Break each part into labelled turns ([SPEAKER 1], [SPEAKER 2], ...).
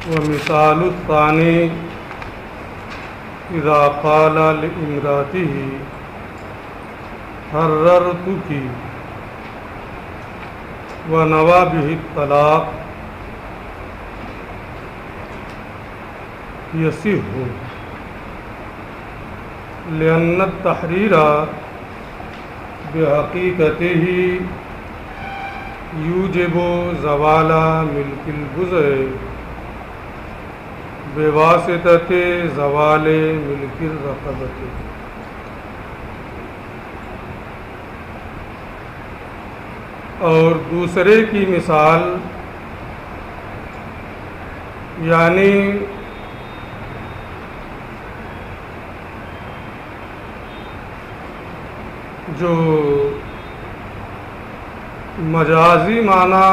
[SPEAKER 1] ومثال الثانی اذا قال لامرأته حررتك ونوى به الطلاق يصح لأن التحرير بحقيقته يوجب زوال ملك البضع بواسطة زوال ملك الرقبة. اور دوسرے کی مثال یعنی جو مجازی معنی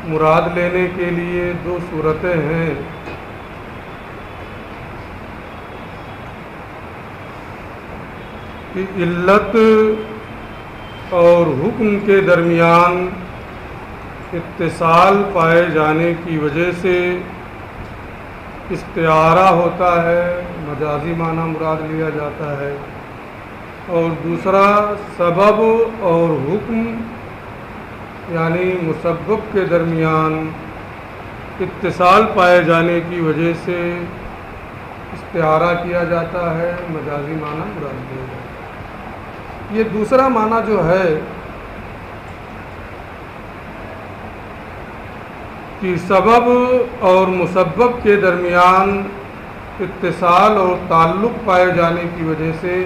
[SPEAKER 1] مراد لینے کے لیے دو صورتیں ہیں. کہ علت اور حکم کے درمیان اتصال پائے جانے کی وجہ سے استعارہ ہوتا ہے، مجازی معنی مراد لیا جاتا ہے. اور دوسرا سبب اور حکم یعنی مسبب کے درمیان اتصال پائے جانے کی وجہ سے استعارہ کیا جاتا ہے، مجازی معنی مراد لیا جاتا ہے. یہ دوسرا معنی جو ہے کہ سبب اور مسبب کے درمیان اتصال اور تعلق پائے جانے کی وجہ سے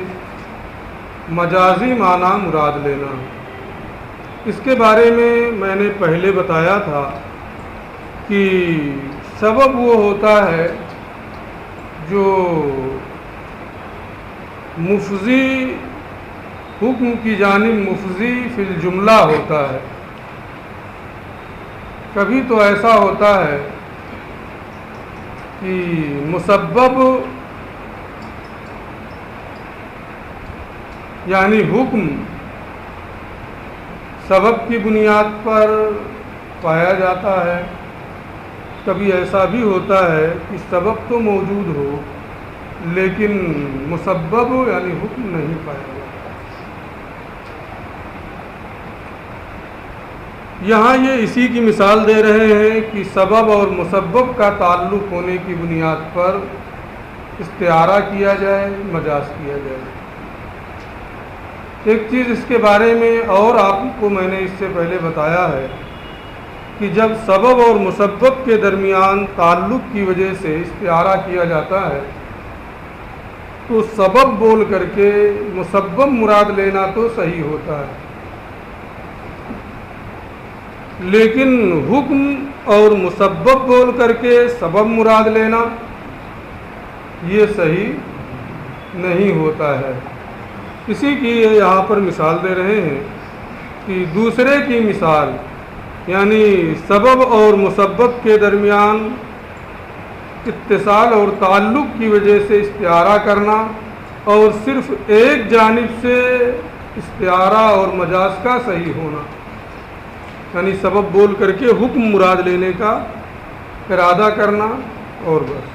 [SPEAKER 1] مجازی معنی مراد لینا. اس کے بارے میں نے پہلے بتایا تھا کہ سبب وہ ہوتا ہے جو مفضی حکم کی جانب مفضی فی الجملہ ہوتا ہے. کبھی تو ایسا ہوتا ہے کہ مسبب یعنی حکم سبب کی بنیاد پر پایا جاتا ہے. کبھی ایسا بھی ہوتا ہے کہ سبب تو موجود ہو لیکن مسبب یعنی حکم نہیں پایا جاتا. یہاں یہ اسی کی مثال دے رہے ہیں کہ سبب اور مسبب کا تعلق ہونے کی بنیاد پر استعارہ کیا جائے، مجاز کیا جائے. ایک چیز اس کے بارے میں اور آپ کو میں نے اس سے پہلے بتایا ہے کہ جب سبب اور مسبب کے درمیان تعلق کی وجہ سے استعارہ کیا جاتا ہے تو سبب بول کر کے مسبب مراد لینا تو صحیح ہوتا ہے، لیکن حکم اور مسبب بول کر کے سبب مراد لینا یہ صحیح نہیں ہوتا ہے. اسی کی یہاں پر مثال دے رہے ہیں کہ دوسرے کی مثال یعنی سبب اور مسبب کے درمیان اتصال اور تعلق کی وجہ سے استعارہ کرنا اور صرف ایک جانب سے استعارہ اور مجاز کا صحیح ہونا، یعنی سبب بول کر کے حکم مراد لینے کا ارادہ کرنا اور بس.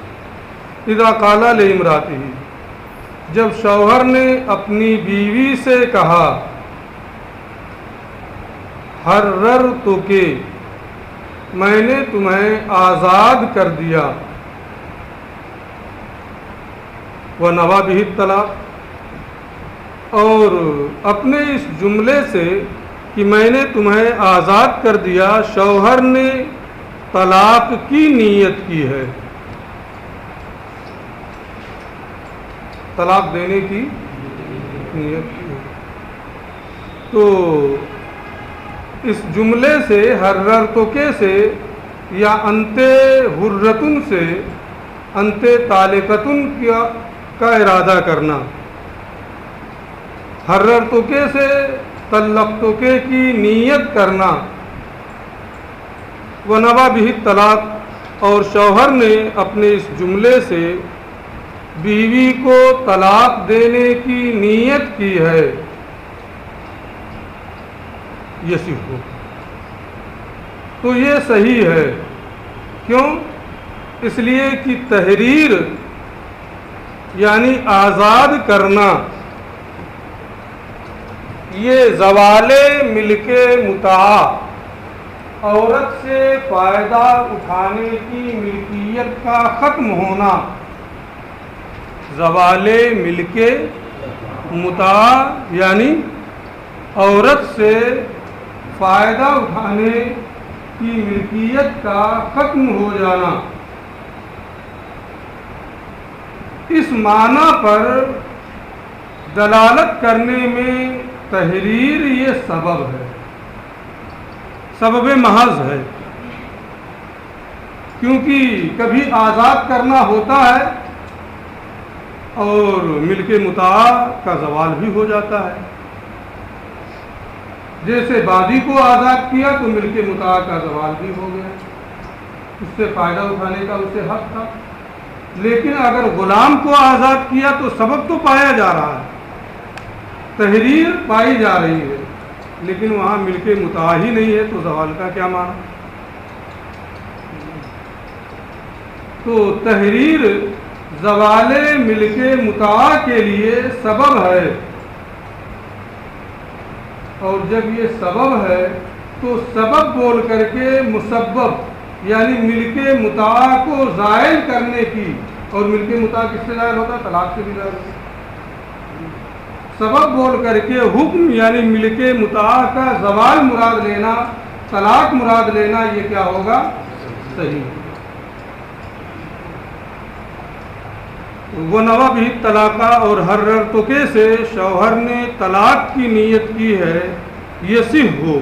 [SPEAKER 1] اذا قال لامرأته جب شوہر نے اپنی بیوی سے کہا حررتک میں نے تمہیں آزاد کر دیا، ونوى به الطلاق اور اپنے اس جملے سے کہ میں نے تمہیں آزاد کر دیا شوہر نے طلاق کی نیت کی ہے، طلاق دینے کی نیت کی ہے. تو اس جملے سے حررتک سے یا انت حرتن سے انت طالقتن کا ارادہ کرنا، حررتک سے طلقتک کی نیت کرنا، ونوى به الطلاق اور شوہر نے اپنے اس جملے سے بیوی کو طلاق دینے کی نیت کی ہے، یصح تو یہ صحیح ہے کیوں؟ اس لیے کہ تحریر یعنی آزاد کرنا، یہ زوال ملک متاع، عورت سے فائدہ اٹھانے کی ملکیت کا ختم ہونا، زوال ملک متاع یعنی عورت سے فائدہ اٹھانے کی ملکیت کا ختم ہو جانا، اس معنی پر دلالت کرنے میں تحریر یہ سبب ہے، سبب محض ہے، کیونکہ کبھی آزاد کرنا ہوتا ہے اور ملک متاع کا زوال بھی ہو جاتا ہے۔ جیسے بادی کو آزاد کیا تو ملک متاع کا زوال بھی ہو گیا، اس سے فائدہ اٹھانے کا اسے حق تھا، لیکن اگر غلام کو آزاد کیا تو سبب تو پایا جا رہا ہے، تحریر پائی جا رہی ہے، لیکن وہاں ملک متاع ہی نہیں ہے تو زوال کا کیا معنی؟ تو تحریر زوال ملک متاع کے لیے سبب ہے، اور جب یہ سبب ہے تو سبب بول کر کے مسبب یعنی ملک متاع کو زائل کرنے کی، اور ملک متاع کس سے زائل ہوتا ہے؟ طلاق سے بھی زائل ہوتا ہے۔ سبب بول کر کے حکم یعنی ملک متاع کا زوال مراد لینا، طلاق مراد لینا، یہ کیا ہوگا؟ صحیح۔ وَنَوَى بِهِ الطَّلَاقَ، اور ہر رتقے سے شوہر نے طلاق کی نیت کی ہے، یصح ہو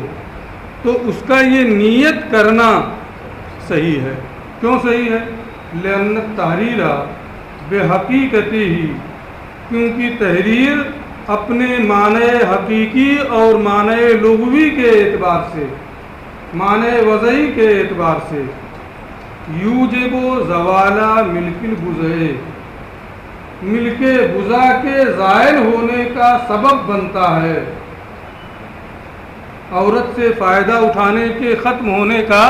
[SPEAKER 1] تو اس کا یہ نیت کرنا صحیح ہے۔ کیوں صحیح ہے؟ لأن التحریر بحقیقتہ، کیونکہ تحریر اپنے معنی حقیقی اور معنی لغوی کے اعتبار سے، معنی وضعی کے اعتبار سے، یوجب زوال ملک البضع، ملک بضع کے زائل ہونے کا سبب بنتا ہے، عورت سے فائدہ اٹھانے کے ختم ہونے کا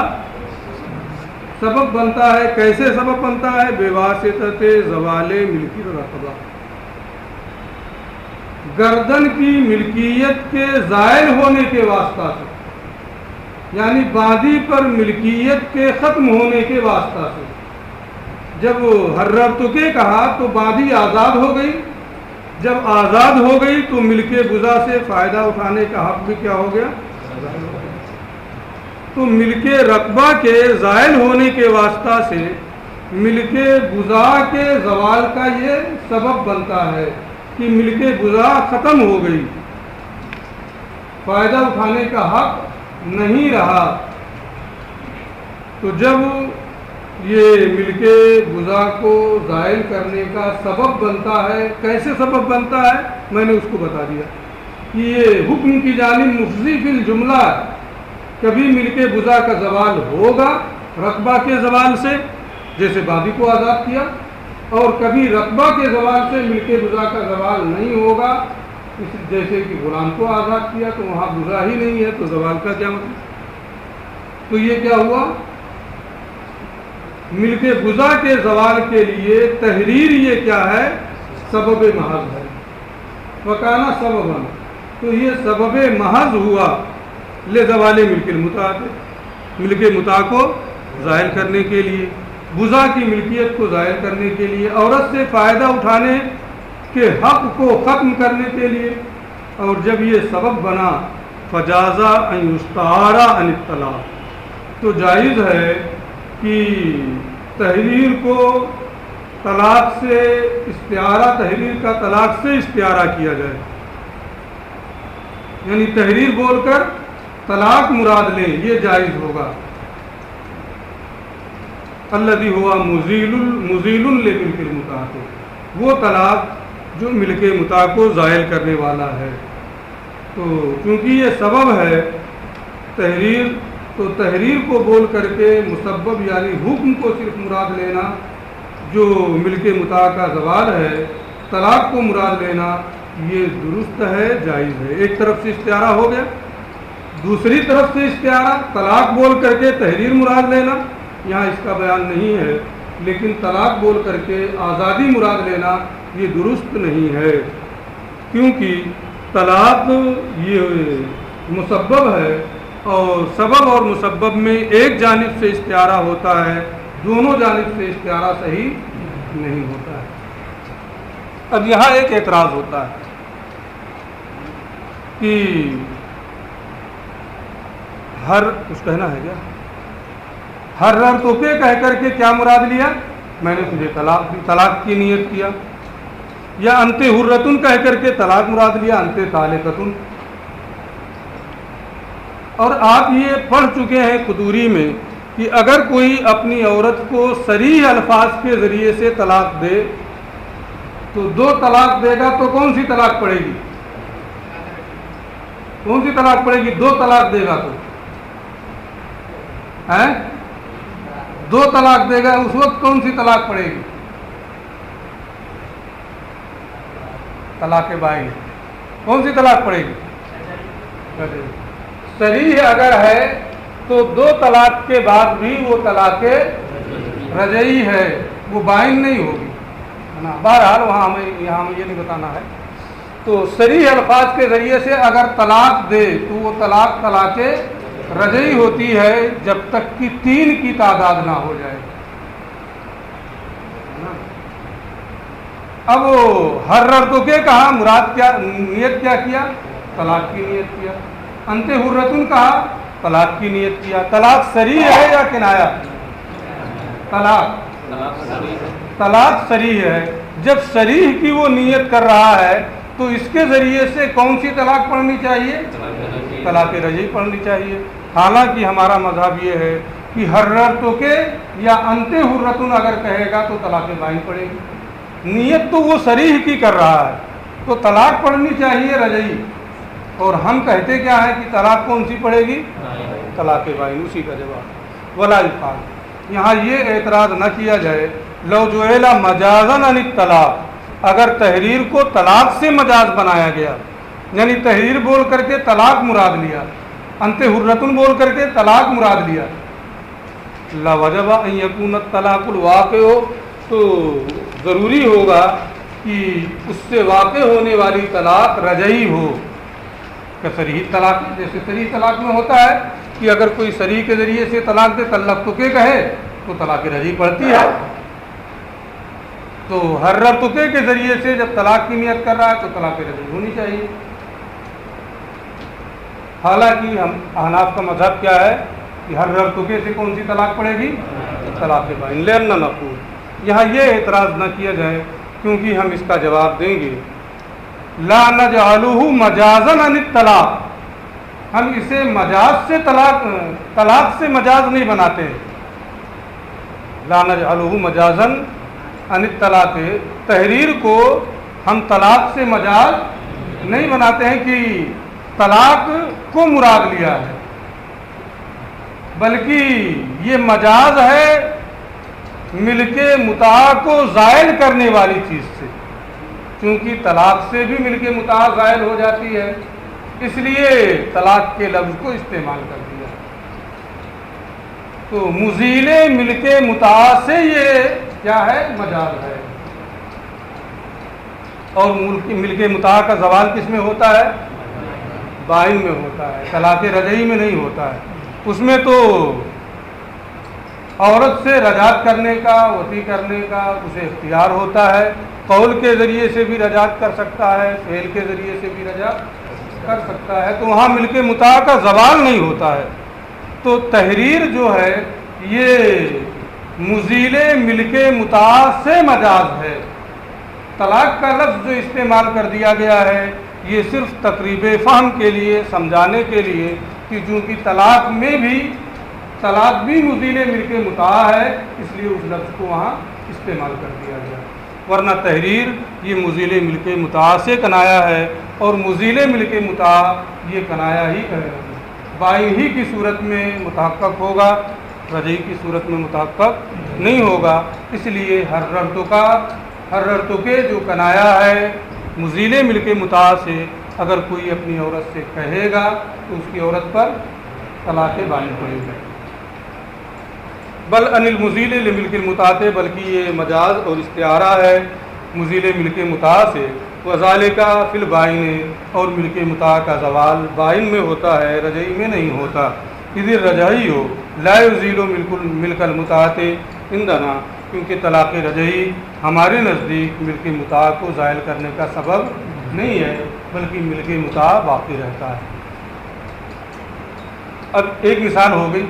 [SPEAKER 1] سبب بنتا ہے۔ کیسے سبب بنتا ہے؟ بواسطۃ زوال ملک الرقبہ، گردن کی ملکیت کے زائل ہونے کے واسطہ سے، یعنی باندی پر ملکیت کے ختم ہونے کے واسطہ سے۔ جب حررتکے کہا تو باندی آزاد ہو گئی، جب آزاد ہو گئی تو ملک بضع سے فائدہ اٹھانے کا حق بھی کیا ہو گیا؟ تو ملک رقبہ کے زائل ہونے کے واسطہ سے ملک بضع کے زوال کا یہ سبب بنتا ہے کہ ملک بضع ختم ہو گئی، فائدہ اٹھانے کا حق نہیں رہا۔ تو جب یہ ملک بضع کو زائل کرنے کا سبب بنتا ہے، کیسے سبب بنتا ہے؟ میں نے اس کو بتا دیا کہ یہ حکم کی جانب مفضی فی الجملہ، کبھی ملک بضع کا زوال ہوگا رقبہ کے زوال سے، جیسے بادی کو آزاد کیا، اور کبھی رقبہ کے زوال سے ملک بضع کا زوال نہیں ہوگا، جیسے کہ غلام کو آزاد کیا تو وہاں بضع ہی نہیں ہے تو زوال کا کیا مطلب؟ تو یہ کیا ہوا؟ ملک بضع کے زوال کے لیے تحریر یہ کیا ہے؟ سبب محض ہے، وکانا سببا، تو یہ سبب محض ہوا لزوال ملک المتاع، ملک متاع کو ظاہر کرنے کے لیے، بضع کی ملکیت کو ظاہر کرنے کے لیے، عورت سے فائدہ اٹھانے کے حق کو ختم کرنے کے لیے۔ اور جب یہ سبب بنا فجاز ان یستعار عن الطلاق، تو جائز ہے کہ تحریر کو طلاق سے استعارہ، تحریر کا طلاق سے استعارہ کیا جائے، یعنی تحریر بول کر طلاق مراد لیں، یہ جائز ہوگا۔ الذی ہوا مزیل لملک المتاع، وہ طلاق جو ملک متاع کو زائل کرنے والا ہے۔ تو چونکہ یہ سبب ہے تحریر، تو تحریر کو بول کر کے مسبب یعنی حکم کو صرف مراد لینا جو ملک متاع کا زوال ہے، طلاق کو مراد لینا یہ درست ہے، جائز ہے۔ ایک طرف سے استعارہ ہو گیا، دوسری طرف سے استعارہ طلاق بول کر کے تحریر مراد لینا، یہاں اس کا بیان نہیں ہے، لیکن طلاق بول کر کے آزادی مراد لینا یہ درست نہیں ہے، کیونکہ طلاق یہ مسبب ہے، اور سبب اور مسبب میں ایک جانب سے استعارہ ہوتا ہے، دونوں جانب سے استعارہ صحیح نہیں ہوتا ہے۔ اب یہاں ایک اعتراض ہوتا ہے کہ کچھ کہنا ہے کیا؟ ہر تو کے کہہ کر کے کیا مراد لیا؟ میں نے تجھے طلاق کی نیت کیا، یا انت حرتن کہہ کر کے طلاق مراد لیا، انت طالقتن۔ اور آپ یہ پڑھ چکے ہیں قدوری میں کہ اگر کوئی اپنی عورت کو صریح الفاظ کے ذریعے سے طلاق دے تو 2 طلاق دے گا تو کون سی طلاق پڑے گی؟ کون سی طلاق پڑے گی؟ 2 طلاق دے گا تو 2 طلاق دے گا، اس وقت کون سی طلاق پڑے گی؟ طلاق بائن۔ کون سی طلاق پڑے گی؟ صریح اگر ہے تو 2 طلاق کے بعد بھی وہ طلاق رجعی ہے، وہ بائن نہیں ہوگی، ہے نا۔ بہرحال یہاں ہمیں یہ نہیں بتانا ہے۔ تو صریح الفاظ کے ذریعے سے اگر طلاق دے تو وہ طلاق رجعی ہوتی ہے جب تک کہ 3 کی تعداد نہ ہو جائے۔ اب حرر تو کے کہا، مراد کیا، نیت کیا کیا؟ طلاق کی نیت کیا۔ انت حرتن کہا، طلاق کی نیت کیا۔ طلاق صریح ہے یا کنایا؟ طلاق صریح ہے۔ جب صریح کی وہ نیت کر رہا ہے تو اس کے ذریعے سے کون سی طلاق پڑھنی چاہیے؟ طلاق رجعی پڑھنی چاہیے۔ حالانکہ ہمارا مذہب یہ ہے کہ حررت کے یا انت حرتن اگر کہے گا تو طلاق بائن پڑے گی۔ نیت تو وہ صریح کی کر رہا ہے تو طلاق پڑھنی چاہیے رجعی، اور ہم کہتے کیا ہے کہ طلاق کون سی پڑے گی؟ طلاق بائن۔ اسی کا جواب ولا یقال، یہاں یہ اعتراض نہ کیا جائے لو جعل مجازا عن الطلاق، اگر تحریر کو طلاق سے مجاز بنایا گیا، یعنی تحریر بول کر کے طلاق مراد لیا، انت حرتن بول کر کے طلاق مراد لیا، لا وجب ان یکون الطلاق الواقع ہو، تو ضروری ہوگا کہ اس سے واقع ہونے والی طلاق رجعی ہو، کہ صریح طلاق، جیسے صریح طلاق میں ہوتا ہے کہ اگر کوئی صریح کے ذریعے سے طلاق دے، طلق تو کے کہے تو طلاق رجعی پڑتی ہے۔ تو حرر تکے کے ذریعے سے جب طلاق کی نیت کر رہا ہے تو طلاق رجعی ہونی چاہیے۔ حالانکہ ہم احناف کا مذہب کیا ہے کہ حرر تکے سے کون سی طلاق پڑے گی؟ طلاق بائن۔ لأن نقول، یہاں یہ اعتراض نہ کیا جائے کیونکہ ہم اس کا جواب دیں گے لا نجعلہ مجازا عن الطلاق، ہم اسے مجاز سے طلاق سے مجاز نہیں بناتے ہیں۔ لا نجعلہ مجازا عن الطلاق، تحریر کو ہم طلاق سے مجاز نہیں بناتے ہیں کہ طلاق کو مراد لیا ہے، بلکہ یہ مجاز ہے ملک متاع کو زائل کرنے والی چیز سے، چونکہ طلاق سے بھی ملک متاع زائل ہو جاتی ہے، اس لیے طلاق کے لفظ کو استعمال کر دیا۔ تو مزیل ملک متاع سے یہ کیا ہے؟ مجاز ہے۔ اور ملک متاع کا زوال کس میں ہوتا ہے؟ بائن میں ہوتا ہے، طلاق رجعی میں نہیں ہوتا ہے۔ اس میں تو عورت سے رجعت کرنے کا، وطی کرنے کا اسے اختیار ہوتا ہے، قول کے ذریعے سے بھی رجعت کر سکتا ہے، فعل کے ذریعے سے بھی رجعت کر سکتا ہے، تو وہاں ملک متاع کا زوال نہیں ہوتا ہے۔ تو تحریر جو ہے یہ مزیل ملک متاع سے مجاز ہے۔ طلاق کا لفظ جو استعمال کر دیا گیا ہے یہ صرف تقریب فہم کے لیے، سمجھانے کے لیے کہ چونکہ طلاق بھی مزیل ملک متاع ہے، اس لیے اس لفظ کو وہاں استعمال کر دیا گیا، ورنہ تحریر یہ مزیل ملک متاع سے کنایا ہے، اور مزیل ملک متاع یہ کنایا ہی بائن ہی کی صورت میں متحقق ہوگا، رجعی کی صورت میں متحقق نہیں ہوگا۔ اس لیے حررت کے جو کنایا ہے مزیل ملک متاع سے، اگر کوئی اپنی عورت سے کہے گا تو اس کی عورت پر طلاق بائن پڑے گی۔ بل انل مزیل لملک المتاع، بلکہ یہ مجاز اور استعارہ ہے مزیل ملک متاع سے، وذالک فی البائن، اور ملک متاع کا زوال بائن میں ہوتا ہے، رجعی میں نہیں ہوتا، اذ رجعی ہو لا یزیل ملک المتاع عندنا، کیونکہ طلاق رجعی ہمارے نزدیک ملک متاع کو زائل کرنے کا سبب نہیں ہے، بلکہ ملک متاع باقی رہتا ہے۔ اب ایک مثال ہو گئی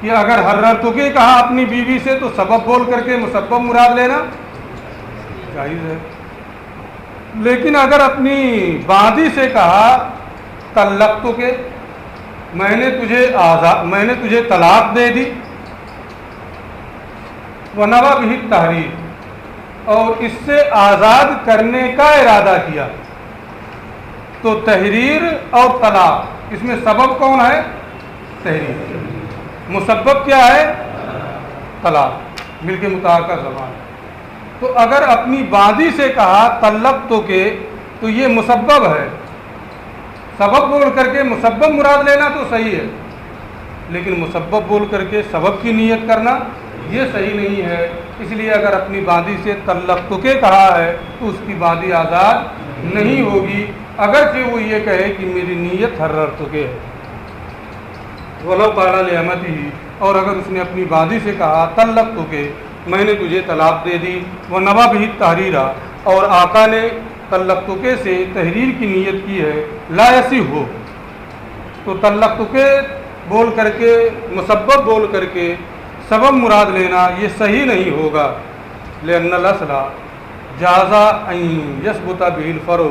[SPEAKER 1] کہ اگر حررت کے کہا اپنی بیوی سے تو سبب بول کر کے مسبب مراد لینا جائز ہے، لیکن اگر اپنی باندی سے کہا طلقت کے، میں نے تجھے طلاق دے دی، ونویٰ بہ التحریر، اور اس سے آزاد کرنے کا ارادہ کیا، تو تحریر اور طلاق اس میں سبب کون ہے؟ تحریر، مسبب کیا ہے؟ طلاق، ملک متاع کا زوال۔ تو اگر اپنی باندی سے کہا طلقت کے، تو یہ مسبب ہے، سبب بول کر کے مسبب مراد لینا تو صحیح ہے، لیکن مسبب بول کر کے سبب کی نیت کرنا یہ صحیح نہیں ہے۔ اس لیے اگر اپنی باندی سے طلقت کے کہا ہے تو اس کی باندی آزاد نہیں ہوگی، اگرچہ وہ یہ کہے کہ میری نیت حررت کے ہے۔ ولو قال لامتہ، اور اگر اس نے اپنی باندی سے کہا طلقت کے، میں نے تجھے طلاق دے دی، ونویٰ بہ التحریر، اور آقا نے طلقت کے سے تحریر کی نیت کی ہے، لا یصح ہو، تو طلقت کے بول کر کے مسبب بول کر کے سبب مراد لینا یہ صحیح نہیں ہوگا، لأن الاصل جاز ان یثبت بہ الفرع،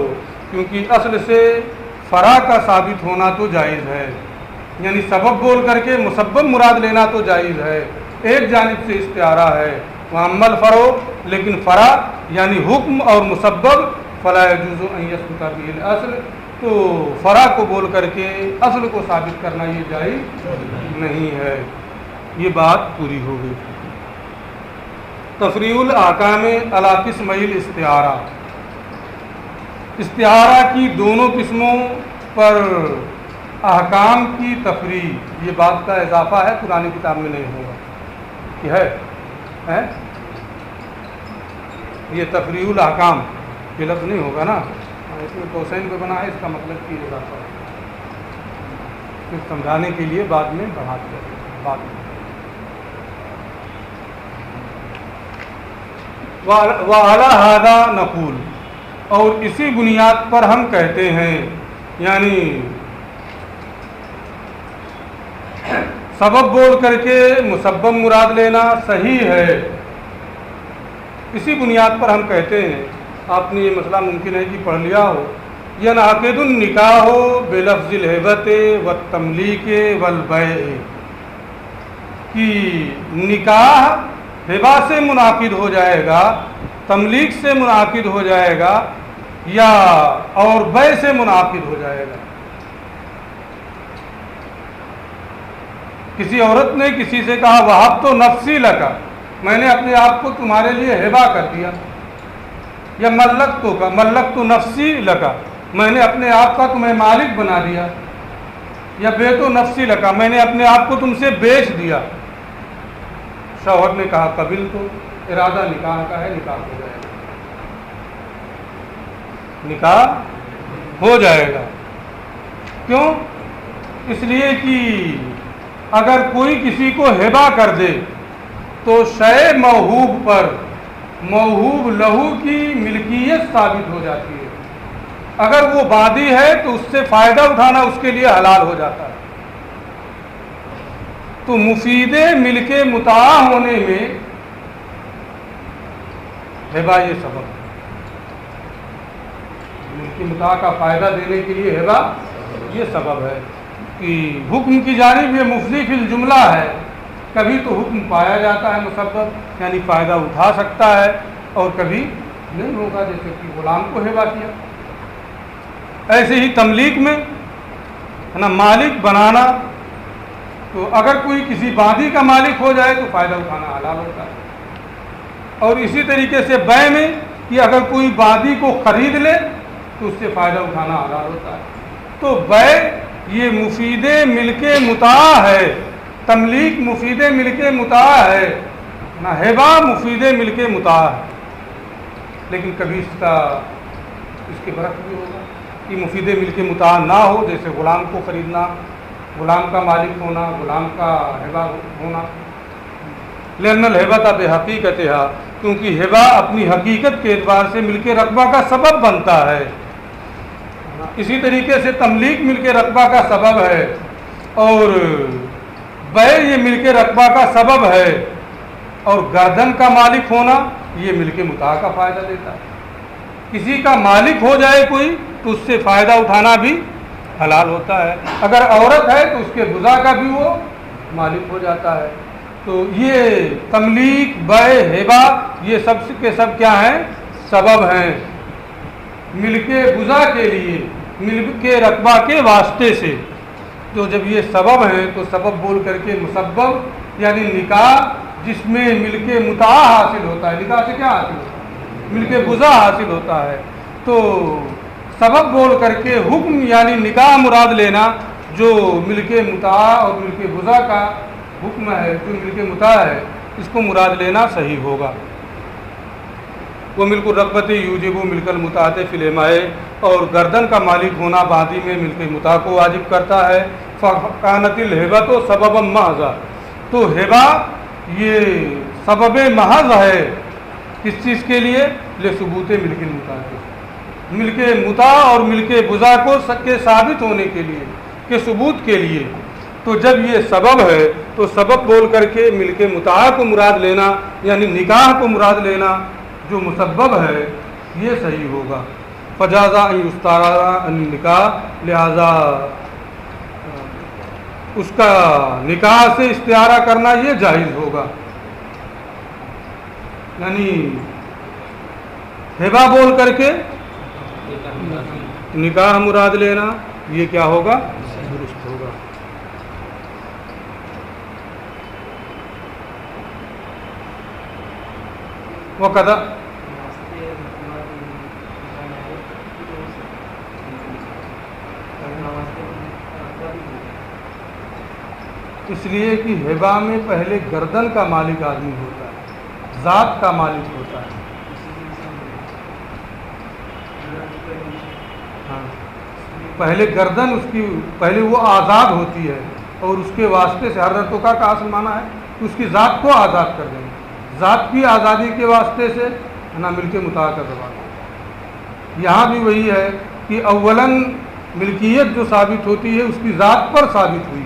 [SPEAKER 1] کیونکہ اصل سے فرع کا ثابت ہونا تو جائز ہے، یعنی سبب بول کر کے مسبب مراد لینا تو جائز ہے، ایک جانب سے استعارہ ہے، واما الفرع، لیکن فرع یعنی حکم اور مسبب، فلا يجوز ان يثبت به الاصل، تو فرع کو بول کر کے اصل کو ثابت کرنا یہ جائز نہیں ہے۔ یہ بات پوری ہو گئی۔ تفریع الاحکام علی قسمئی الاستعارہ، استعارہ کی دونوں قسموں پر احکام کی تفریع، یہ بات کا اضافہ ہے، پرانی کتاب میں نہیں ہوگا کہ ہے یہ تفریع الاحکام، یہ لفظ نہیں ہوگا نا، اس میں قوسین پہ بنا ہے، اس کا مطلب کی اضافہ ہے، پھر سمجھانے کے لیے بعد میں بڑھاتے ہیں بعد میں۔ وعلی ھذا نقول، اور اسی بنیاد پر ہم کہتے ہیں، یعنی سبب بول کر کے مسبب مراد لینا صحیح ہے، اسی بنیاد پر ہم کہتے ہیں، آپ نے یہ مسئلہ ممکن ہے کہ پڑھ لیا ہو، ینعقد النکاح بلفظ الہبۃ والتملیک والبیع، کہ نکاح ہبہ سے منعقد ہو جائے گا، تملیک سے منعقد ہو جائے گا، یا اور بیع سے منعقد ہو جائے گا۔ کسی عورت نے کسی سے کہا وہب تو نفسی لکا، میں نے اپنے آپ کو تمہارے لیے ہبہ کر دیا، یا ملک تو نفسی لکا، میں نے اپنے آپ کا تمہیں مالک بنا دیا، یا بے تو نفسی لکا، میں نے اپنے آپ کو تم سے بیچ دیا۔ شوہر نے کہا قبل، تو ارادہ نکاح کا ہے، نکاح ہو جائے گا، نکاح ہو جائے گا۔ کیوں؟ اس لیے کہ اگر کوئی کسی کو ہبہ کر دے تو شے موہوب پر موہوب لہو کی ملکیت ثابت ہو جاتی ہے، اگر وہ باندی ہے تو اس سے فائدہ اٹھانا اس کے لیے حلال ہو جاتا ہے۔ تو مفید ملک متاع ہونے میں ہبہ یہ سبب ہے، ملک متاع کا فائدہ دینے کے لیے ہبہ یہ سبب ہے کہ حکم کی جانب یہ مفضی فی الجملہ ہے، کبھی تو حکم پایا جاتا ہے مسبب، یعنی فائدہ اٹھا سکتا ہے، اور کبھی نہیں ہوگا، جیسے کہ غلام کو ہبہ کیا۔ ایسے ہی تملیک میں ہے نا، مالک بنانا، تو اگر کوئی کسی باندی کا مالک ہو جائے تو فائدہ اٹھانا حلال ہوتا ہے، اور اسی طریقے سے بیع میں کہ اگر کوئی باندی کو خرید لے تو اس سے فائدہ اٹھانا حلال ہوتا ہے۔ تو بیع یہ مفید ملک متاع ہے، تملیک مفید ملک متاع ہے نہ ہبا مفید ملک متاع ہے، لیکن کبھی اس کے برعکس بھی ہوگا کہ مفید ملک متاع نہ ہو، جیسے غلام کو خریدنا، غلام کا مالک ہونا، غلام کا ہبا ہونا، لأن الہبۃ بحقیقتھا، کیونکہ ہبا اپنی حقیقت کے اعتبار سے ملک رقبہ کا سبب بنتا ہے۔ اسی طریقے سے تملیک ملک رقبہ کا سبب ہے اور بیع یہ ملک رقبہ کا سبب ہے، اور گردن کا مالک ہونا یہ ملک متاع کا فائدہ دیتا ہے۔ کسی کا مالک ہو جائے کوئی تو اس سے فائدہ اٹھانا بھی حلال ہوتا ہے، اگر عورت ہے تو اس کے غذا کا بھی وہ مالک ہو جاتا ہے۔ تو یہ تملیک، بیع، ہبہ یہ سب کے سب کیا ہیں؟ سبب ہیں ملک غذا کے لیے، ملک رقبہ کے واسطے سے۔ تو جب یہ سبب ہیں تو سبب بول کر کے مسبب یعنی نکاح جس میں ملک متاع حاصل ہوتا ہے، نکاح سے کیا حاصل ہوتا ہے؟ ملک غذا حاصل ہوتا ہے۔ تو سبب بول کر کے حکم یعنی نکاح مراد لینا، جو ملک متاع اور ملک غذا کا حکم ہے، جو ملک متاع ہے، اس کو مراد لینا صحیح ہوگا۔ وہ ملک الرقبۃ یوجب ملک المتاع فی الاماء، اور گردن کا مالک ہونا بعدی میں ملک متاع کو واجب کرتا ہے۔ فکانت الہبۃ سببا محضا، تو ہبہ یہ سبب محض ہے کس چیز کے لیے؟ لثبوت ملک المتاع، ملک متاع اور ملک غذا کو کے ثابت ہونے کے لیے، کے ثبوت کے لیے۔ تو جب یہ سبب ہے تو سبب بول کر کے ملک متاع کو مراد لینا یعنی نکاح کو مراد لینا جو مسبب ہے یہ صحیح ہوگا۔ فجازہ ان یستعار ان نکاح، لہذا اس کا نکاح سے استعارہ کرنا یہ جائز ہوگا، یعنی ہبہ بول کر کے نکاح مراد لینا یہ کیا ہوگا؟ درست ہوگا۔ وقضا اس لیے کہ ہبہ میں پہلے گردن کا مالک آدمی ہوتا ہے، ذات کا مالک ہوتا ہے۔ ہاں، پہلے گردن اس کی پہلے وہ آزاد ہوتی ہے، اور اس کے واسطے سے ہر رتقہ کا اصل معنی ہے کہ اس کی ذات کو آزاد کر دیں، ذات کی آزادی کے واسطے سے نہ ملک متاع کا زوال۔ یہاں بھی وہی ہے کہ اولاً ملکیت جو ثابت ہوتی ہے اس کی ذات پر ثابت ہوئی،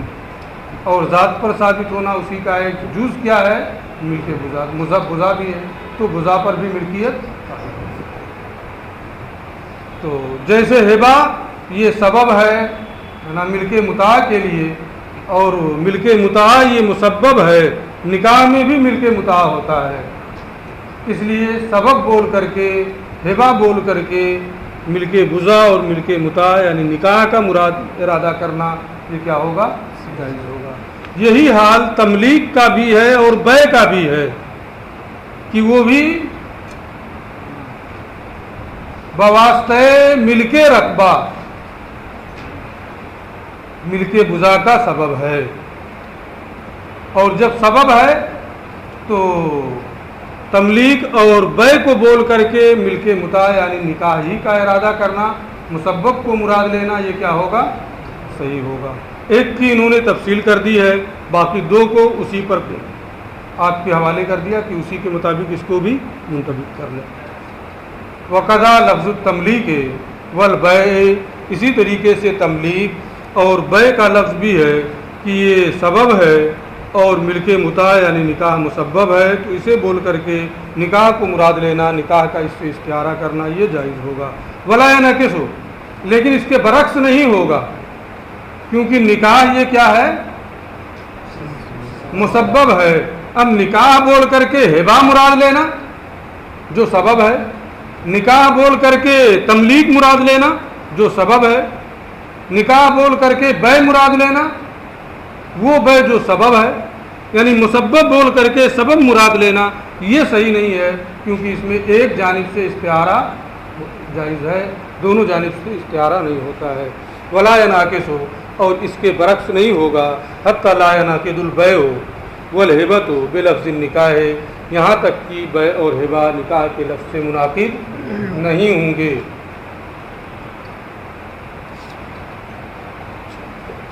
[SPEAKER 1] اور ذات پر ثابت ہونا اسی کا ایک جز کیا ہے؟ ملک غذا، مذہب غذا بھی ہے تو غذا پر بھی ملکیت۔ تو جیسے ہبہ یہ سبب ہے نا ملک متاع کے لیے، اور ملک متاع یہ مسبب ہے، نکاح میں بھی ملک متاع ہوتا ہے، اس لیے سبب بول کر کے ہبہ بول کر کے ملک غذا اور ملک متاع یعنی نکاح کا مراد ارادہ کرنا یہ کیا ہوگا؟ جائز ہوگا۔ یہی حال تملیک کا بھی ہے اور بیع کا بھی ہے کہ وہ بھی بواسطہ ملک رقبہ ملک غذا کا سبب ہے، اور جب سبب ہے تو تملیک اور بیع کو بول کر کے ملک متاع یعنی نکاح ہی کا ارادہ کرنا، مسبب کو مراد لینا یہ کیا ہوگا؟ صحیح ہوگا۔ ایک کی انہوں نے تفصیل کر دی ہے، باقی دو کو اسی پر آپ کے حوالے کر دیا کہ اسی کے مطابق اس کو بھی منطبق کر لیں۔ وقضا لفظ التملیک والبیع، اسی طریقے سے تملیک اور بیع کا لفظ بھی ہے کہ یہ سبب ہے اور ملک متاع یعنی نکاح مسبب ہے، تو اسے بول کر کے نکاح کو مراد لینا، نکاح کا اس سے استعارہ کرنا یہ جائز ہوگا۔ ولا ینعکس، لیکن اس کے برعکس نہیں ہوگا، کیونکہ نکاح یہ کیا ہے؟ مسبب ہے۔ اب نکاح بول کر کے ہبہ مراد لینا جو سبب ہے، نکاح بول کر کے تملیک مراد لینا جو سبب ہے، نکاح بول کر کے بیع مراد لینا وہ بیع جو سبب ہے، یعنی مسبب بول کر کے سبب مراد لینا یہ صحیح نہیں ہے، کیونکہ اس میں ایک جانب سے استعارہ جائز ہے، دونوں جانب سے استعارہ نہیں ہوتا ہے۔ ولا ینعکس ہو، اور اس کے برعکس نہیں ہوگا. حتی لا ینعقد البیع والہبۃ بلفظ النکاح، یہاں تک کہ بیع اور ہبہ نکاح کے لفظ سے منعقد نہیں ہوں گے.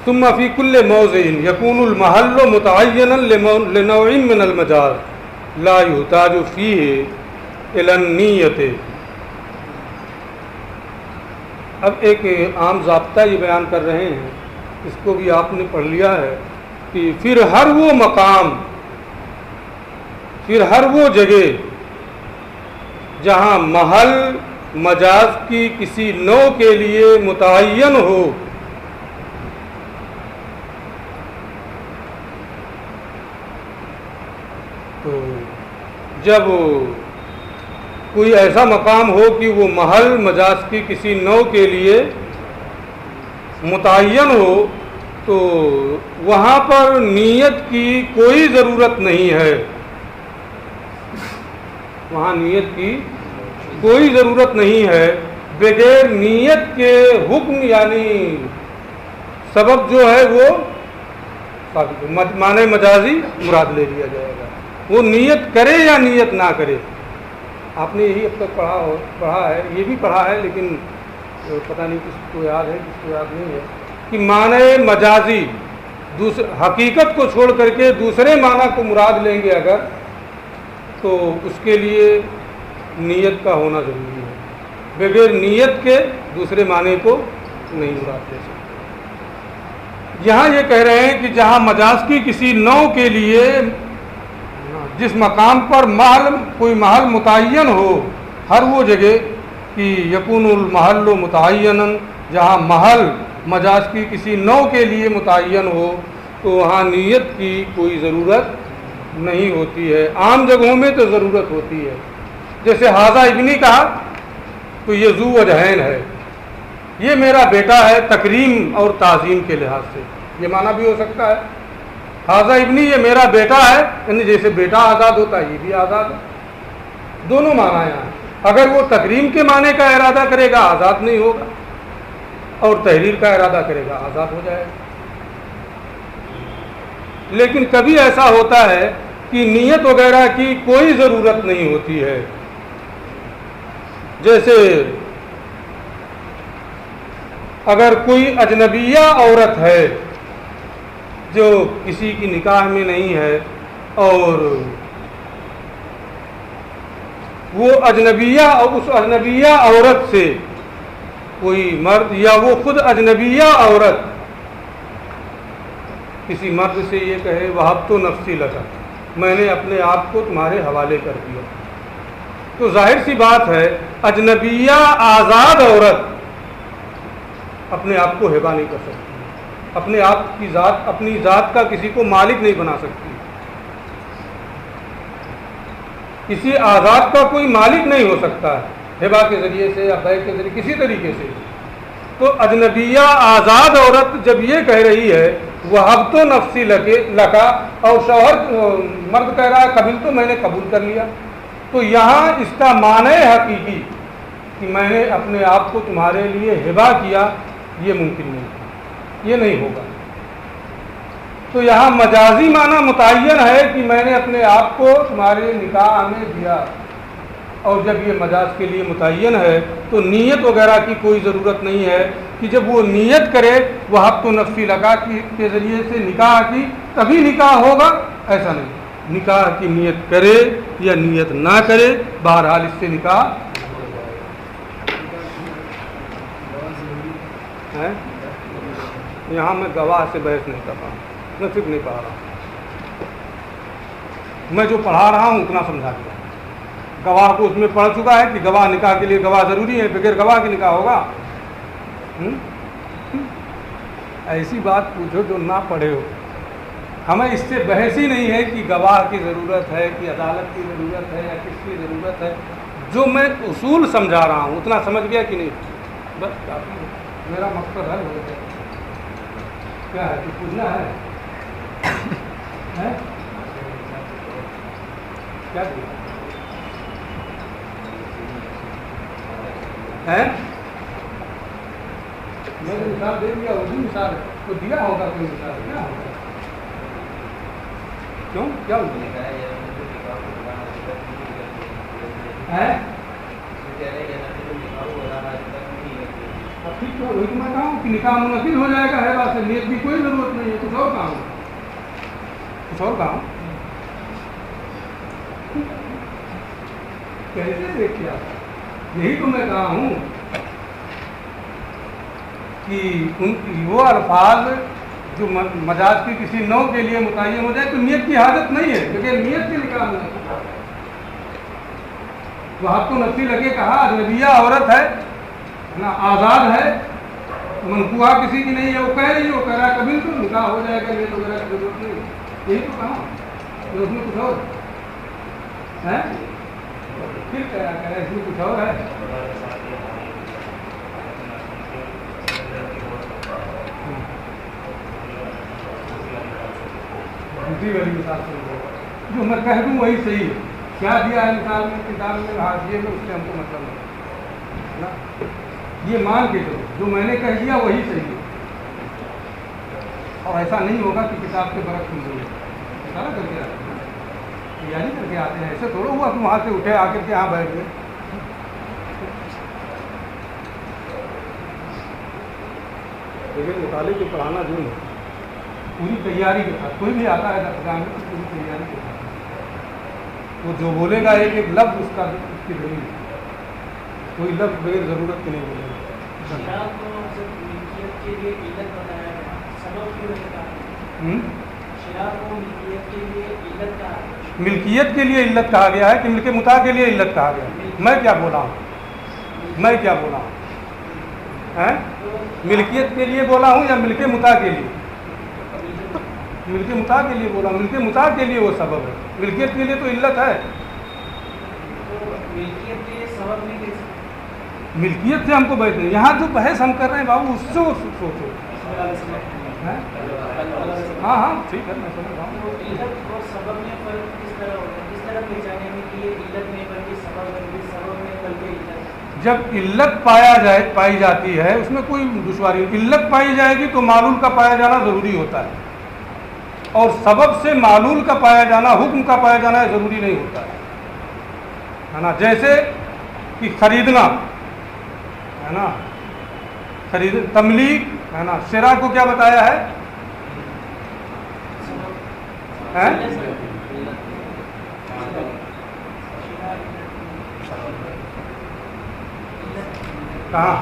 [SPEAKER 1] ثم فی کل موضع یکون المحل متعینا لنوع من المجاز لا یحتاج فیہ الی النیۃ. اب ایک عام ضابطہ یہ بیان کر رہے ہیں، اس کو بھی آپ نے پڑھ لیا ہے کہ پھر ہر وہ مقام، پھر ہر وہ جگہ جہاں محل مجاز کی کسی نوع کے لیے متعین ہو، تو جب کوئی ایسا مقام ہو کہ وہ محل مجاز کی کسی نوع کے لیے متعین ہو، تو وہاں پر نیت کی کوئی ضرورت نہیں ہے. وہاں نیت کی کوئی ضرورت نہیں ہے. بغیر نیت کے حکم یعنی سبب جو ہے وہ معنی مجازی مراد لے لیا جائے گا. وہ نیت کرے یا نیت نہ کرے. آپ نے یہی اب تک پڑھا ہے، یہ بھی پڑھا ہے، لیکن پتہ نہیں کس کو یاد ہے کس کو یاد نہیں ہے کہ معنی مجازی حقیقت کو چھوڑ کر کے دوسرے معنی کو مراد لیں گے اگر، تو اس کے لیے نیت کا ہونا ضروری ہے. بغیر نیت کے دوسرے معنی کو نہیں مراد لے سکتے. یہاں یہ کہہ رہے ہیں کہ جہاں مجاز کی کسی نوع کے لیے جس مقام پر کوئی محل متعین ہو، ہر وہ جگہ کہ یکون المحل متعینا، جہاں محل مجاز کی کسی نوع کے لیے متعین ہو، تو وہاں نیت کی کوئی ضرورت نہیں ہوتی ہے. عام جگہوں میں تو ضرورت ہوتی ہے. جیسے ھذا ابنی کہا تو یہ ذو وجہین ہے، یہ میرا بیٹا ہے تکریم اور تعظیم کے لحاظ سے. یہ معنی بھی ہو سکتا ہے ھذا ابنی، یہ میرا بیٹا ہے، یعنی جیسے بیٹا آزاد ہوتا ہے یہ بھی آزاد ہے. دونوں معنی ہیں. اگر وہ تکریم کے معنی کا ارادہ کرے گا آزاد نہیں ہوگا، اور تحریر کا ارادہ کرے گا آزاد ہو جائے گا. لیکن کبھی ایسا ہوتا ہے کہ نیت وغیرہ کی کوئی ضرورت نہیں ہوتی ہے. جیسے اگر کوئی اجنبیہ عورت ہے جو کسی کی نکاح میں نہیں ہے، اور وہ اس اجنبیہ عورت سے کوئی مرد یا وہ خود اجنبیہ عورت کسی مرد سے یہ کہے وہب تو نفسی لگا، میں نے اپنے آپ کو تمہارے حوالے کر دیا، تو ظاہر سی بات ہے اجنبیہ آزاد عورت اپنے آپ کو ہبہ نہیں کر سکتی، اپنے آپ کی ذات، اپنی ذات کا کسی کو مالک نہیں بنا سکتی. کسی آزاد کا کوئی مالک نہیں ہو سکتا ہے ہبہ کے ذریعے سے یا بیع کے ذریعے کسی طریقے سے. تو اجنبیہ آزاد عورت جب یہ کہہ رہی ہے وہب تو نفسی لکا، اور شوہر مرد کہہ رہا ہے قبل تو میں نے قبول کر لیا، تو یہاں اس کا معنی حقیقی کہ میں نے اپنے آپ کو تمہارے لیے ہبہ کیا، یہ ممکن نہیں، یہ نہیں ہوگا. تو یہاں مجازی معنی متعین ہے کہ میں نے اپنے آپ کو تمہارے نکاح میں دیا، اور جب یہ مجاز کے لیے متعین ہے تو نیت وغیرہ کی کوئی ضرورت نہیں ہے کہ جب وہ نیت کرے وہب تو نفسی لگا کے ذریعے سے نکاح کی تبھی نکاح ہوگا، ایسا نہیں. نکاح کی نیت کرے یا نیت نہ کرے، بہرحال اس سے نکاح ہے. یہاں میں گواہ سے بحث نہیں کر رہا ہوں، میں فکر نہیں پڑھا رہا ہوں، میں جو پڑھا رہا ہوں اتنا سمجھا دیا. گواہ کو اس میں پڑھ چکا ہے کہ گواہ نکاح کے لیے گواہ ضروری ہے، بغیر گواہ کے نکاح ہوگا. ایسی بات پوچھو جو نہ پڑھے ہو. ہمیں اس سے بحث ہی نہیں ہے کہ گواہ کی ضرورت ہے کہ عدالت کی ضرورت ہے یا کس کی ضرورت ہے. جو میں اصول سمجھا رہا ہوں اتنا سمجھ گیا کہ نہیں، بس کافی ہے. میرا مقصد حل ہو گیا. کیا ہے کچھ پوچھنا ہے؟ کیا میں نے مثال دے دیا، وہی مثال ہے. تو دیا ہوگا کوئی مثال، کیا ہوگا؟ کیوں کیا ہوگا ٹھیک ہے، وہی تو میں کہا ہوں کہ نکاح منعقد ہو جائے گا، ہے بات سے نیت کی کوئی ضرورت نہیں ہے، کچھ اور کام کچھ اور کام کیسے دیکھیے آپ، یہی تو میں کہا ہوں کہ وہ الفاظ جو مجاز کی کسی نوع کے لیے متعین ہو جائے تو نیت کی حاجت نہیں ہے، کیونکہ نیت کے نکاح نہیں، تو آپ کو نفسی لگے کہا اجنبیہ عورت ہے نا، آزاد ہے، منقوہ کسی کی نہیں ہے، وہ کہہ رہی ہے، وہ کہہ رہا ہے کبھی تو نکاح ہو جائے گا، نیت وغیرہ کی ضرورت نہیں ہے، یہی تو کہا کہ اس میں کچھ اور ہے، پھر کیا کرے اس میں کچھ اور ہے۔ دوسری والی مثال جو میں کہہ دوں وہی صحیح ہے، کیا دیا ہے مثال میں کتاب میں حاشیے میں، اس سے ہم کو مطلب نہیں نا، یہ مان کے جو میں نے کہہ دیا وہی صحیح ہے، اور ایسا نہیں ہوگا کہ کتاب کے برعکس کمزور ہے، سارا کر کے آتے ہیں، تیاری کر کے آتے ہیں، ایسے تھوڑا ہوا کہ وہاں سے اٹھے آ کر کے یہاں بیٹھ گئے، لیکن مطالعے کو پڑھانا جو ہے پوری تیاری کے ساتھ، کوئی بھی آتا ہے درسگاہ میں پوری تیاری کے ساتھ، وہ جو بولے گا ایک لفظ اس کا اس کی دلیل ہے، کوئی لفظ بغیر ضرورت کے نہیں بولے گا۔ ملکیت کے لیے علت کہا گیا ہے کہ ملک متاع کے لیے علت کہا گیا ہے؟ میں کیا بولا ہوں، میں کیا بولا ہوں، ملکیت کے لیے بولا ہوں یا ملک متاع کے لیے؟ ملک متاع کے لیے بولا، ملک متاع کے لیے وہ سبب ہے، ملکیت کے لیے تو علت ہے، ملکیت سے ہم کو بحث نہیں، یہاں جو بحث ہم کر رہے ہیں بابو اس سے وہ سوچو، ہاں ہاں ٹھیک ہے میں سمجھ رہا ہوں۔ جب علت پائی جاتی ہے اس میں کوئی دشواری نہیں، علت پائی جائے گی تو معلول کا پایا جانا ضروری ہوتا ہے، اور سبب سے معلول کا پایا جانا، حکم کا پایا جانا ضروری نہیں ہوتا ہے نا، جیسے کہ خریدنا ہے نا، تملیک ہے نا، شرع کو کیا بتایا ہے؟ کہاں؟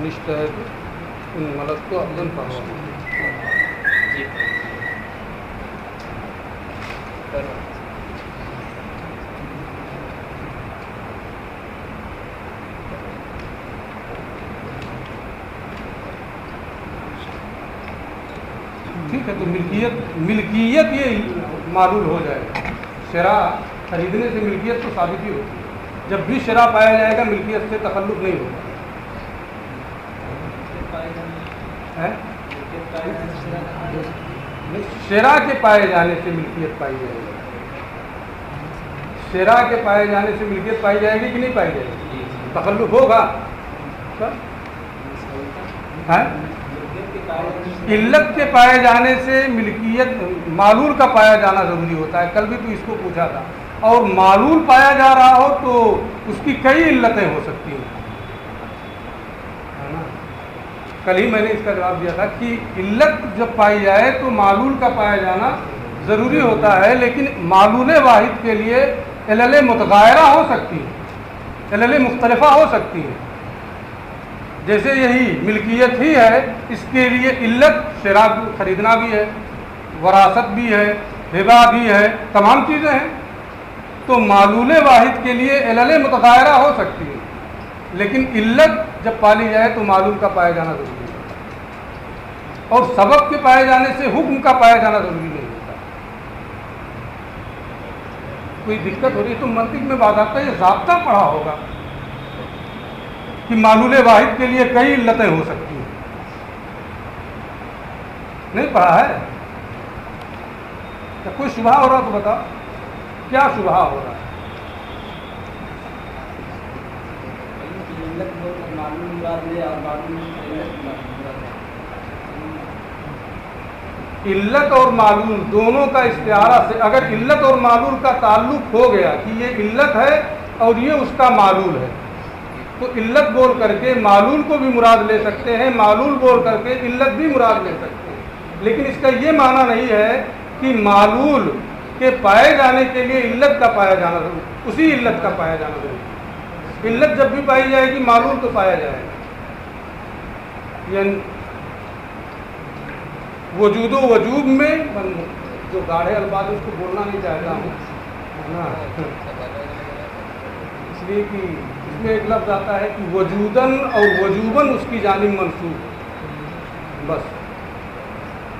[SPEAKER 1] نشتہد ان ملک کو افضل پڑھو، ٹھیک ہے، تو ملکیت یہ معلول ہو جائے گا، شرع خریدنے سے ملکیت تو ثابت ہی ہوتی ہے، جب بھی شرع پایا جائے گا ملکیت سے تخلف نہیں ہوگا، شرع کے پائے جانے سے ملکیت پائی جائے گی، شرع کے پائے جانے سے ملکیت پائی جائے گی کہ نہیں پائی جائے گی؟ تخلف ہوگا، علت کے پائے جانے سے ملکیت، معلول کا پایا جانا ضروری ہوتا ہے، کل بھی تو اس کو پوچھا تھا، اور معلول پایا جا رہا ہو تو اس کی کئی علتیں ہو سکتی ہیں، کل ہی میں نے اس کا جواب دیا تھا کہ علت جب پائی جائے تو معلول کا پایا جانا ضروری ہوتا ہے، لیکن معلول واحد کے لیے علل متغایرہ ہو سکتی ہیں، علل مختلفہ ہو سکتی ہیں، جیسے یہی ملکیت ہی ہے، اس کے لیے علت شرع خریدنا بھی ہے، وراثت بھی ہے، ہبہ بھی ہے، تمام چیزیں ہیں، تو معلول واحد کے لیے علل متغایرہ ہو سکتی ہیں، لیکن علت جب پالی جائے تو معلوم کا پایا جانا ضروری ہے، اور سبب کے پائے جانے سے حکم کا پایا جانا ضروری نہیں ہوتا۔ کوئی دقت ہو رہی ہے تو منطق میں باضابطہ یہ ضابطہ پڑھا ہوگا کہ معلول واحد کے لیے کئی علتیں ہو سکتی ہیں، نہیں پڑھا ہے؟ کیا کوئی شبہ ہو رہا تو بتا، کیا شبہ ہو رہا ہے؟ علت اور معلول دونوں کا استعارہ سے اگر علت اور معلول کا تعلق ہو گیا کہ یہ علت ہے اور یہ اس کا معلول ہے، تو علت بول کر کے معلول کو بھی مراد لے سکتے ہیں، معلول بول کر کے علت بھی مراد لے سکتے ہیں، لیکن اس کا یہ معنی نہیں ہے کہ معلول کے پائے جانے کے لیے علت کا پایا جانا ضروری، اسی علت کا پایا جانا ضروری۔ علت جب بھی پائی جائے گی معلول تو پایا جائے گا۔ یعنی وجود و وجوب میں جو گاڑھے الفاظ اس کو بولنا نہیں چاہتا ہوں اس لیے کہ اس میں ایک لفظ آتا ہے کہ وجوداً اور وجوباً اس کی جانب منسوب، بس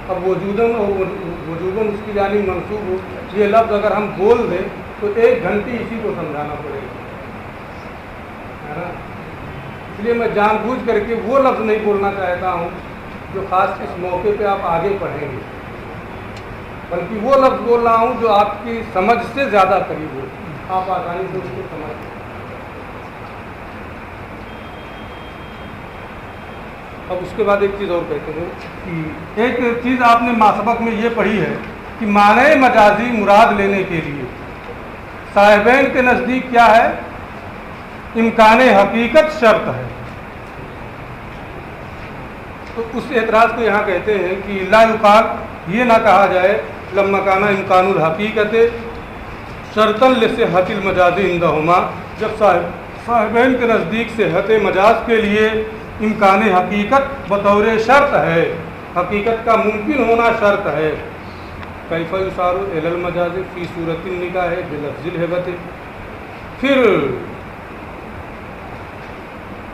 [SPEAKER 1] اب وجوداً اور وجوباً اس کی جانب منسوب ہو، یہ لفظ اگر ہم بول دیں تو 1 گھنٹے اسی کو سمجھانا پڑے گا، ہے نا؟ اس لیے میں جان بوجھ کر کے وہ لفظ نہیں بولنا چاہتا ہوں جو خاص اس موقع پہ آپ آگے پڑھیں گے، بلکہ وہ لفظ بول رہا ہوں جو آپ کی سمجھ سے زیادہ قریب ہو، آپ آسانی سے اس کو سمجھ سکیں۔ اب اس کے بعد ایک چیز اور کہتے ہیں کہ ایک چیز آپ نے ماسبق میں یہ پڑھی ہے کہ معنی مجازی مراد لینے کے لیے صاحبین کے نزدیک کیا ہے؟ امکان حقیقت شرط ہے۔ تو اس اعتراض کو یہاں کہتے ہیں کہ لا یقال، یہ نہ کہا جائے لما کان امکان الحقیقت شرطا لصحت المجاز عندہما، جب صاحبین کے نزدیک صحت مجاز کے لیے امکان حقیقت بطور شرط ہے، حقیقت کا ممکن ہونا شرط ہے۔ کیف یصار الی المجاز فی صورت النکاح بلفظ الہبۃ، پھر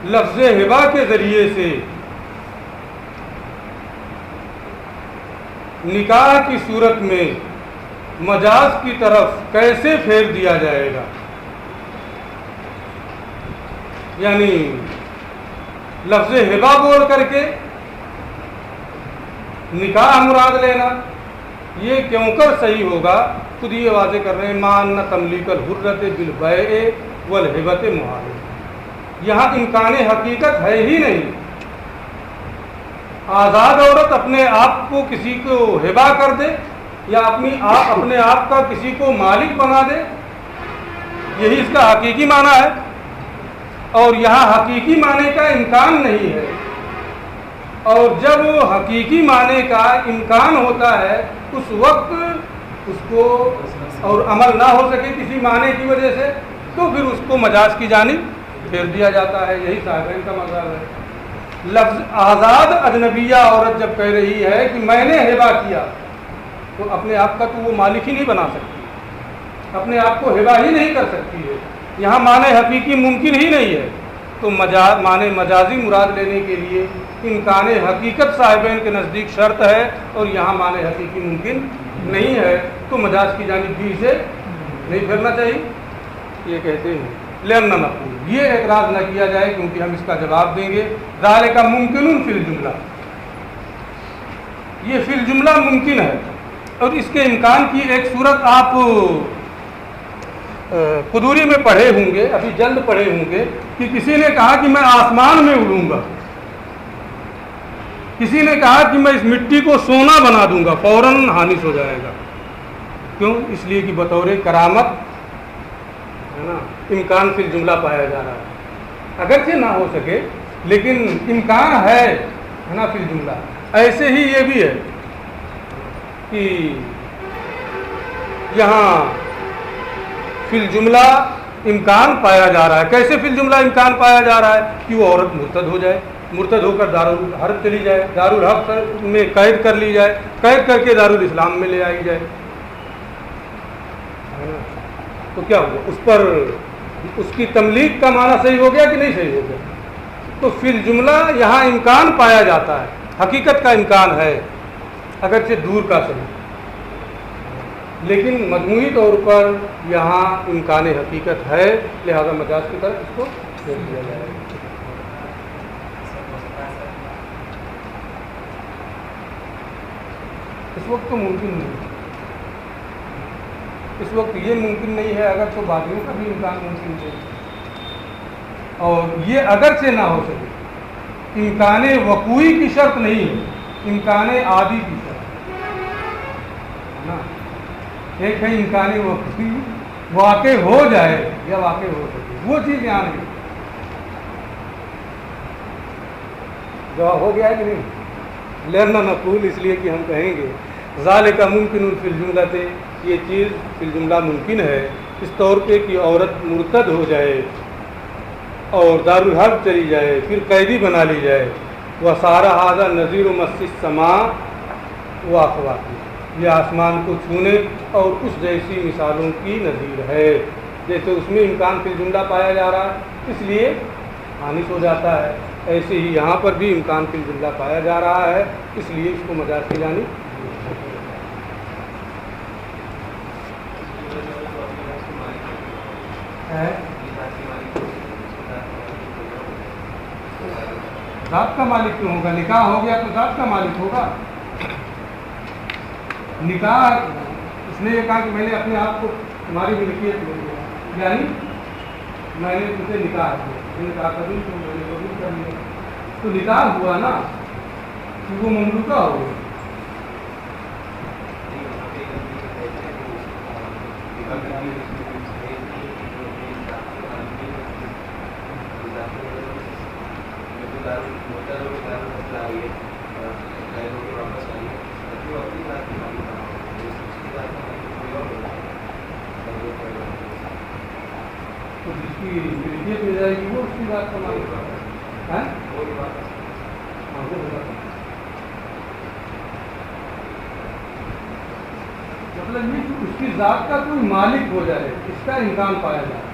[SPEAKER 1] لفظ ہبہ کے ذریعے سے نکاح کی صورت میں مجاز کی طرف کیسے پھیر دیا جائے گا؟ یعنی لفظ ہبہ بول کر کے نکاح مراد لینا یہ کیوں کر صحیح ہوگا؟ خود یہ واضح کر رہے ہیں مان تملیک الحرۃ بالبیع والہبۃ محال، یہاں امکان حقیقت ہے ہی نہیں۔ آزاد عورت اپنے آپ کو کسی کو ہبہ کر دے یا اپنے آپ کا کسی کو مالک بنا دے، یہی اس کا حقیقی معنی ہے، اور یہاں حقیقی معنی کا امکان نہیں ہے، اور جب حقیقی معنی کا امکان ہوتا ہے اس وقت اس کو اور عمل نہ ہو سکے کسی معنی کی وجہ سے تو پھر اس کو مجاز کی جانب پھیر دیا جاتا ہے، یہی صاحبین کا مذہب ہے۔ لفظ آزاد اجنبیہ عورت جب کہہ رہی ہے کہ میں نے ہبہ کیا تو اپنے آپ کا تو وہ مالک ہی نہیں بنا سکتی، اپنے آپ کو ہبہ ہی نہیں کر سکتی ہے، یہاں معنی حقیقی ممکن ہی نہیں ہے، تو معنی مجازی مراد لینے کے لیے امکان حقیقت صاحبین کے نزدیک شرط ہے اور یہاں معنی حقیقی ممکن نہیں ہے، تو مجاز کی جانب بھی اسے نہیں پھرنا چاہیے، یہ کہتے ہیں۔ لأن نقول، یہ اعتراض نہ کیا جائے کیونکہ ہم اس کا جواب دیں گے ذالک ممکن فی الجملہ، یہ فی الجملہ ممکن ہے، اور اس کے امکان کی ایک صورت آپ قدوری میں پڑھے ہوں گے، ابھی جلد پڑھے ہوں گے کہ کسی نے کہا کہ میں آسمان میں اڑوں گا، کسی نے کہا کہ میں اس مٹی کو سونا بنا دوں گا، فوراً حانث ہو جائے گا، کیوں؟ اس لیے کہ بطور کرامت ہے نا امکان فی الجملہ پایا جا رہا ہے، اگرچہ نہ ہو سکے لیکن امکان ہے نا فی الجملہ۔ ایسے ہی یہ بھی ہے کہ یہاں فی الجملہ امکان پایا جا رہا ہے، کیسے فی الجملہ امکان پایا جا رہا ہے کہ وہ عورت مرتد ہو جائے، مرتد ہو کر دارالحرب چلی جائے، دارالحرب میں قید کر لی جائے، قید کر کے دارالاسلام میں لے آئی جائے، تو کیا ہوگا؟ اس پر اس کی تملیک کا معنی صحیح ہو گیا کہ نہیں صحیح ہو گیا؟ تو فی الجملہ یہاں امکان پایا جاتا ہے، حقیقت کا امکان ہے اگرچہ دور کا صحیح، لیکن مجموعی طور پر یہاں امکان حقیقت ہے، لہذا مجاز کی طرف اس کو پھیر دیا جائے گا۔ اس وقت تو ممکن نہیں، اس وقت یہ ممکن نہیں ہے، اگر تو باقیوں کا بھی امکان ممکن ہے، اور یہ اگرچہ نہ ہو سکے، امکان وقوعی کی شرط نہیں ہے، امکان عادی کی شرط ہے نا۔ ایک ہے امکان وقوعی، واقع ہو جائے یا واقع ہو سکے، وہ چیز یہاں نہیں۔ جواب ہو گیا ہے کہ نہیں؟ لہنا نقول، اس لیے کہ ہم کہیں گے ذالک ممکن فی الجملہ، یہ چیز فی الجملہ ممکن ہے، اس طور پہ کہ عورت مرتد ہو جائے اور دارالحرب چلی جائے، پھر قیدی بنا لی جائے، وسارہ ھذا نظیر مس السماء واخواتی، یہ آسمان کو چھونے اور اس جیسی مثالوں کی نظیر ہے، جیسے اس میں امکان فی الجملہ پایا جا رہا ہے اس لیے خانص ہو جاتا ہے، ایسے ہی یہاں پر بھی امکان فی الجملہ پایا جا رہا ہے، اس لیے اس کو مجاز کی جانب ذات کا مالک کیوں ہوگا؟ نکاح ہو گیا تو ذات کا مالک ہوگا۔ نکاح اس نے یہ کہا کہ میں نے اپنے آپ کو تمہاری ملکیت لے لیا، یعنی میں نے تجھے نکاح کیا، نکاح قبول تو میں نے قبول کر لیا، تو نکاح ہوا نا، تو وہ مملوکہ ہو گیا۔ تو جس کی ملکیت مل جائے گی وہ اس کی ذات کا مالک ہے۔ مطلب یہ کہ اس کی ذات کا کوئی مالک ہو جائے، اس کا امکان پایا جائے۔